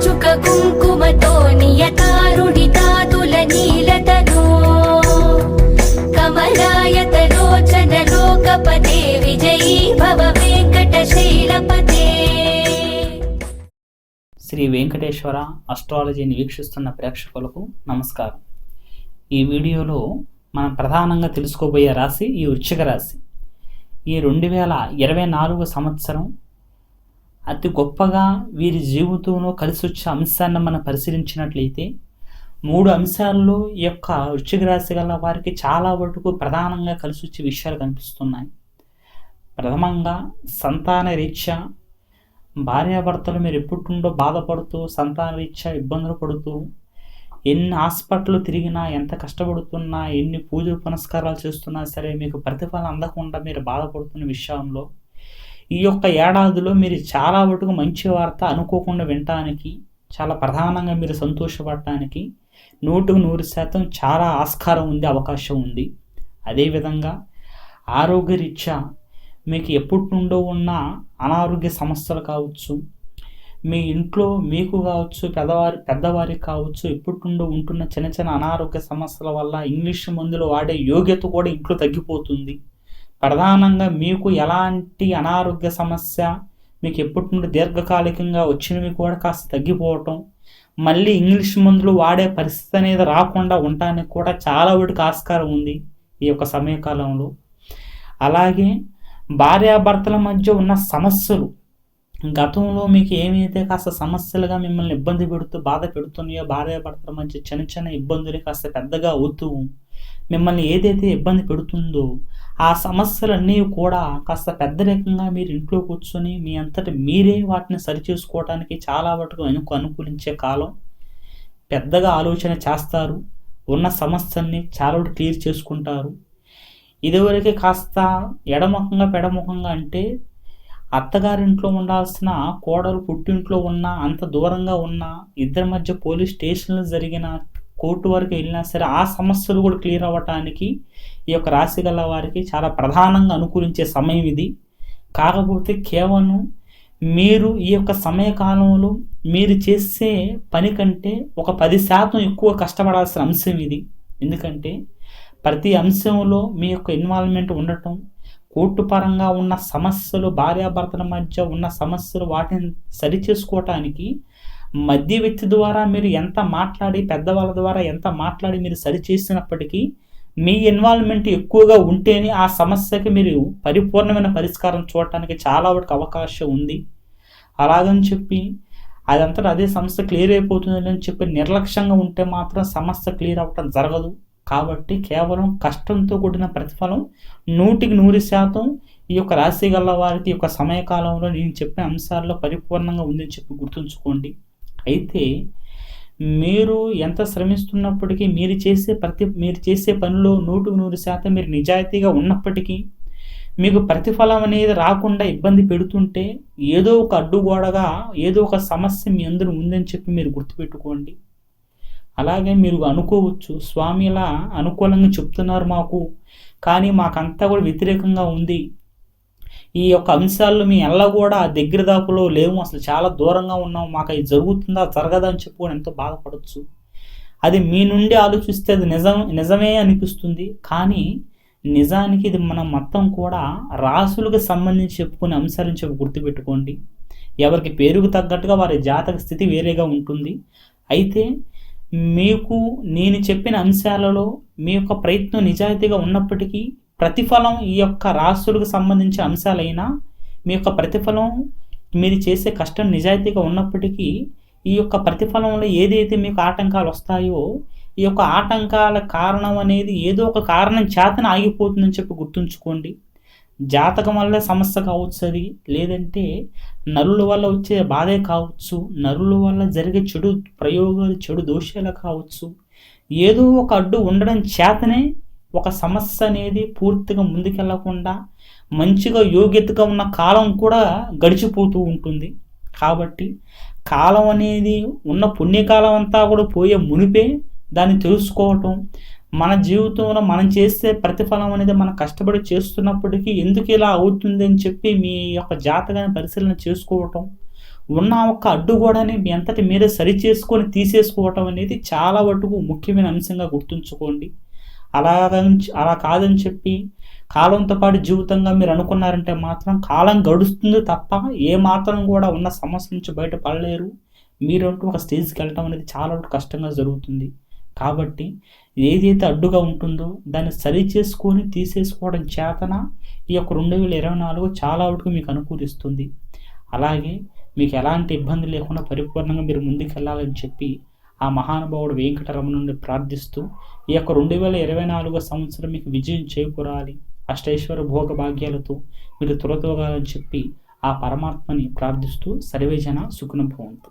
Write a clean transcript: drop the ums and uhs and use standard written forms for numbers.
చుక కుంకుమతో నియతారుణితాతుల నీలతనో కమలాయతలోచన లోకపతే విజయీ భవ వెంకటశైలపతే. శ్రీ వెంకటేశ్వర అస్ట్రాలజీని వీక్షిస్తున్న ప్రేక్షకులకు నమస్కారం. ఈ వీడియోలో మనం ప్రధానంగా తెలుసుకోబోయే రాశి ఈ వృశ్చిక రాశి. ఈ 2024 సంవత్సరం అతి గొప్పగా వీరి జీవితంలో కలిసి వచ్చే అంశాన్ని మనం పరిశీలించినట్లయితే 3 అంశాల్లో ఈ యొక్క వృశ్చిక రాశి గల వారికి చాలా వరకు ప్రధానంగా కలిసి వచ్చే విషయాలు కనిపిస్తున్నాయి. ప్రథమంగా సంతాన రీత్యా భార్యాభర్తలు మీరు ఎప్పుడుండో బాధపడుతూ సంతాన రీత్యా ఇబ్బందులు పడుతూ ఎన్ని హాస్పిటల్ తిరిగినా ఎంత కష్టపడుతున్నా ఎన్ని పూజలు పునస్కారాలు చేస్తున్నా సరే మీకు ప్రతిఫలం అందకుండా మీరు బాధపడుతున్న విషయంలో ఈ యొక్క ఏడాదిలో మీరు చాలా వరకు మంచి వార్త అనుకోకుండా వినటానికి చాలా ప్రధానంగా మీరు సంతోషపడటానికి 100% చాలా ఆస్కారం ఉంది, అవకాశం ఉంది. అదేవిధంగా ఆరోగ్యరీత్యా మీకు ఎప్పటి నుండో ఉన్న అనారోగ్య సమస్యలు కావచ్చు, మీ ఇంట్లో మీకు కావచ్చు పెద్దవారికి కావచ్చు ఎప్పటి నుండో ఉంటున్న చిన్న చిన్న అనారోగ్య సమస్యల వల్ల ఇంగ్లీష్ మందులు వాడే యోగ్యత కూడా ఇంట్లో తగ్గిపోతుంది. ప్రధానంగా మీకు ఎలాంటి అనారోగ్య సమస్య మీకు ఎప్పటి నుండి దీర్ఘకాలికంగా వచ్చినవి కూడా కాస్త తగ్గిపోవటం, మళ్ళీ ఇంగ్లీష్ మందులు వాడే పరిస్థితి అనేది రాకుండా ఉండటానికి కూడా చాలా వాటికి ఆస్కారం ఉంది ఈ యొక్క సమయకాలంలో. అలాగే భార్యాభర్తల మధ్య ఉన్న సమస్యలు, గతంలో మీకు ఏమైతే కాస్త సమస్యలుగా మిమ్మల్ని ఇబ్బంది పెడుతూ బాధ పెడుతున్నాయో భార్యాభర్తల మధ్య చిన్న చిన్న ఇబ్బందులు కాస్త పెద్దగా అవుతూ మిమ్మల్ని ఏదైతే ఇబ్బంది పెడుతుందో ఆ సమస్యలన్నీ కూడా కాస్త పెద్ద రకంగా మీరు ఇంట్లో కూర్చొని మీ అంతటి మీరే వాటిని సరిచేసుకోవడానికి చాలా వరకు అనుకూలించే కాలం. పెద్దగా ఆలోచన చేస్తారు, ఉన్న సమస్యల్ని చాలా వరకు క్లియర్ చేసుకుంటారు. ఇదివరకు కాస్త ఎడముఖంగా పెడముఖంగా అంటే అత్తగారింట్లో ఉండాల్సిన కోడలు పుట్టింట్లో ఉన్న అంత దూరంగా ఉన్న ఇద్దరి మధ్య పోలీస్ స్టేషన్లు జరిగిన కోర్టు వరకు వెళ్ళినా సరే ఆ సమస్యలు కూడా క్లియర్ అవ్వటానికి ఈ యొక్క రాశి గల వారికి చాలా ప్రధానంగా అనుకూలించే సమయం ఇది. కాకపోతే కేవలం మీరు ఈ యొక్క సమయకాలంలో మీరు చేసే పని కంటే ఒక 10% ఎక్కువ కష్టపడాల్సిన అంశం ఇది. ఎందుకంటే ప్రతి అంశంలో మీ యొక్క ఇన్వాల్వ్మెంట్ ఉండటం, కోర్టు పరంగా ఉన్న సమస్యలు, భార్యాభర్తల మధ్య ఉన్న సమస్యలు వాటిని సరిచేసుకోవటానికి మధ్య వ్యక్తి ద్వారా మీరు ఎంత మాట్లాడి పెద్దవాళ్ళ ద్వారా ఎంత మాట్లాడి మీరు సరిచేసినప్పటికీ మీ ఇన్వాల్వ్మెంట్ ఎక్కువగా ఉంటేనే ఆ సమస్యకి మీరు పరిపూర్ణమైన పరిష్కారం చూడటానికి చాలా వరకు అవకాశం ఉంది. అలాగని చెప్పి అదంతా అదే సమస్య క్లియర్ అయిపోతుంది అని చెప్పి నిర్లక్ష్యంగా ఉంటే మాత్రం సమస్య క్లియర్ అవ్వటం జరగదు. కాబట్టి కేవలం కష్టంతో కూడిన ప్రతిఫలం 100% ఈ యొక్క రాశి గల వారికి యొక్క సమయకాలంలో నేను చెప్పిన అంశాల్లో పరిపూర్ణంగా ఉందని చెప్పి గుర్తుంచుకోండి. అయితే మీరు ఎంత శ్రమిస్తున్నప్పటికీ మీరు చేసే పనిలో 100% మీరు నిజాయితీగా ఉన్నప్పటికీ మీకు ప్రతిఫలం అనేది రాకుండా ఇబ్బంది పెడుతుంటే ఏదో ఒక అడ్డుగోడగా ఏదో ఒక సమస్య మీ అందరూ ఉందని చెప్పి మీరు గుర్తుపెట్టుకోండి. అలాగే మీరు అనుకోవచ్చు, స్వామి ఇలా అనుకూలంగా చెప్తున్నారు మాకు, కానీ మాకంతా కూడా వ్యతిరేకంగా ఉంది, ఈ యొక్క అంశాల్లో మీ ఎల్ల కూడా దగ్గర దాపులో లేవు, అసలు చాలా దూరంగా ఉన్నాం, మాకు అది జరుగుతుందా జరగదా అని చెప్పుకొని ఎంతో బాధపడవచ్చు. అది మీ నుండి ఆలోచిస్తే అది నిజమే అనిపిస్తుంది. కానీ నిజానికి ఇది మనం మొత్తం కూడా రాసులకు సంబంధించి చెప్పుకునే అంశాలను చెప్పి గుర్తుపెట్టుకోండి. ఎవరికి పేరుకు తగ్గట్టుగా వారి జాతక స్థితి వేరేగా ఉంటుంది. అయితే మీకు నేను చెప్పిన అంశాలలో మీ యొక్క ప్రయత్నం నిజాయితీగా ఉన్నప్పటికీ ప్రతిఫలం ఈ యొక్క రాశులకు సంబంధించిన అంశాలైనా మీ యొక్క ప్రతిఫలం మీరు చేసే కష్టం నిజాయితీగా ఉన్నప్పటికీ ఈ యొక్క ప్రతిఫలంలో ఏదైతే మీకు ఆటంకాలు వస్తాయో ఈ యొక్క ఆటంకాల కారణం అనేది ఏదో ఒక కారణం చేతన ఆగిపోతుందని చెప్పి గుర్తుంచుకోండి. జాతకం వల్ల సమస్య కావచ్చు, అది లేదంటే నరుల వల్ల వచ్చే బాధే కావచ్చు, నరుల వల్ల జరిగే చెడు ప్రయోగాలు చెడు దోషాలు కావచ్చు, ఏదో ఒక అడ్డు ఉండడం చేతనే ఒక సమస్య అనేది పూర్తిగా ముందుకెళ్లకుండా మంచిగా యోగ్యతగా ఉన్న కాలం కూడా గడిచిపోతూ ఉంటుంది. కాబట్టి కాలం అనేది ఉన్న పుణ్యకాలం అంతా కూడా పోయే మునిపే దాన్ని తెలుసుకోవటం, మన జీవితంలో మనం చేసే ప్రతిఫలం అనేది మనం కష్టపడి చేస్తున్నప్పటికీ ఎందుకు ఇలా అవుతుంది అని చెప్పి మీ యొక్క జాతకాన్ని పరిశీలన చేసుకోవటం, ఉన్న ఒక్క అడ్డుగోడని మీ అంతటి మీరే సరిచేసుకొని తీసేసుకోవటం అనేది చాలా వరకు ముఖ్యమైన అంశంగా గుర్తుంచుకోండి. అలా కాదని చెప్పి కాలంతో పాటు జీవితంగా మీరు అనుకున్నారంటే మాత్రం కాలం గడుస్తుంది తప్ప ఏ మాత్రం కూడా ఉన్న సమస్య నుంచి బయటపడలేరు. మీరంటూ ఒక స్టేజ్కి వెళ్ళటం అనేది చాలా వరకు కష్టంగా జరుగుతుంది. కాబట్టి ఏదైతే అడ్డుగా ఉంటుందో దాన్ని సరి చేసుకొని తీసేసుకోవడం చేతన ఈ యొక్క 2024 చాలా వరకు మీకు అనుకూలిస్తుంది. అలాగే మీకు ఎలాంటి ఇబ్బంది లేకుండా పరిపూర్ణంగా మీరు ముందుకెళ్ళాలని చెప్పి ఆ మహానుభావుడు వెంకటరమణుని ప్రార్థిస్తూ ఈ యొక్క 2024 సంవత్సరం మీకు విజయం చేకూరాలి, అష్టైశ్వర భోగ భాగ్యాలతో మీరు తులతూగాలని చెప్పి ఆ పరమాత్మని ప్రార్థిస్తూ సర్వేజన సుఖినో భవంతు.